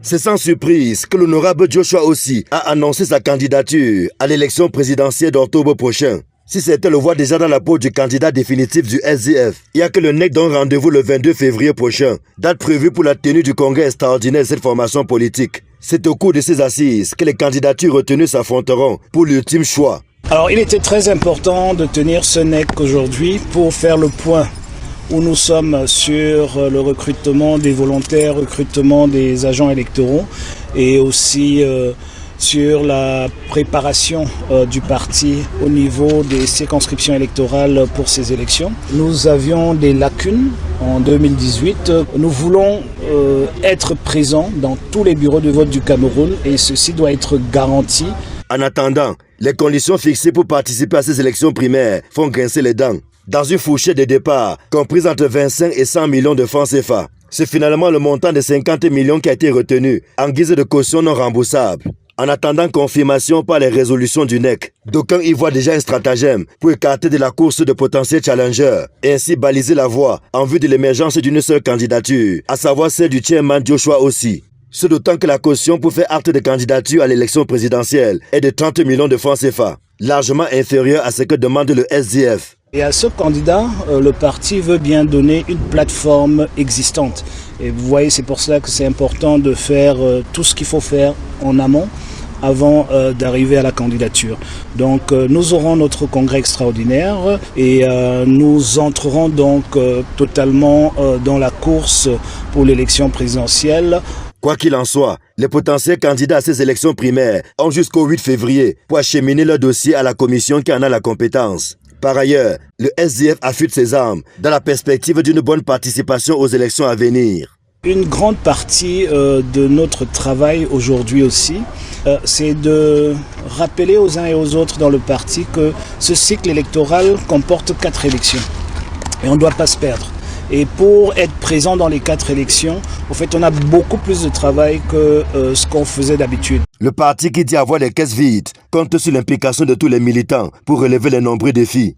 C'est sans surprise que l'honorable Joshua Ossi a annoncé sa candidature à l'élection présidentielle d'octobre prochain. Si certains le voient déjà dans la peau du candidat définitif du SDF, il n'y a que le NEC donne rendez-vous le 22 février prochain, date prévue pour la tenue du congrès extraordinaire de cette formation politique. C'est au cours de ces assises que les candidatures retenues s'affronteront pour l'ultime choix. Alors il était très important de tenir ce NEC aujourd'hui pour faire le point où nous sommes sur le recrutement des volontaires, recrutement des agents électoraux et aussi sur la préparation du parti au niveau des circonscriptions électorales pour ces élections. Nous avions des lacunes en 2018. Nous voulons être présents dans tous les bureaux de vote du Cameroun et ceci doit être garanti. En attendant, les conditions fixées pour participer à ces élections primaires font grincer les dents. Dans une fourchette de départ comprise entre 25 et 100 millions de francs CFA. C'est finalement le montant de 50 millions qui a été retenu en guise de caution non remboursable. En attendant confirmation par les résolutions du NEC, d'aucuns y voient déjà un stratagème pour écarter de la course de potentiels challengers et ainsi baliser la voie en vue de l'émergence d'une seule candidature, à savoir celle du chairman Joshua Ossi. Ce d'autant que la caution pour faire acte de candidature à l'élection présidentielle est de 30 millions de francs CFA, largement inférieur à ce que demande le SDF. Et à ce candidat, le parti veut bien donner une plateforme existante. Et vous voyez, c'est pour cela que c'est important de faire tout ce qu'il faut faire en amont avant d'arriver à la candidature. Donc nous aurons notre congrès extraordinaire et nous entrerons donc totalement dans la course pour l'élection présidentielle. Quoi qu'il en soit, les potentiels candidats à ces élections primaires ont jusqu'au 8 février pour acheminer leur dossier à la commission qui en a la compétence. Par ailleurs, le SDF affûte ses armes dans la perspective d'une bonne participation aux élections à venir. Une grande partie de notre travail aujourd'hui aussi, c'est de rappeler aux uns et aux autres dans le parti que ce cycle électoral comporte 4 élections et on ne doit pas se perdre. Et pour être présent dans les 4 élections, en fait, on a beaucoup plus de travail que ce qu'on faisait d'habitude. Le parti qui dit avoir les caisses vides compte sur l'implication de tous les militants pour relever les nombreux défis.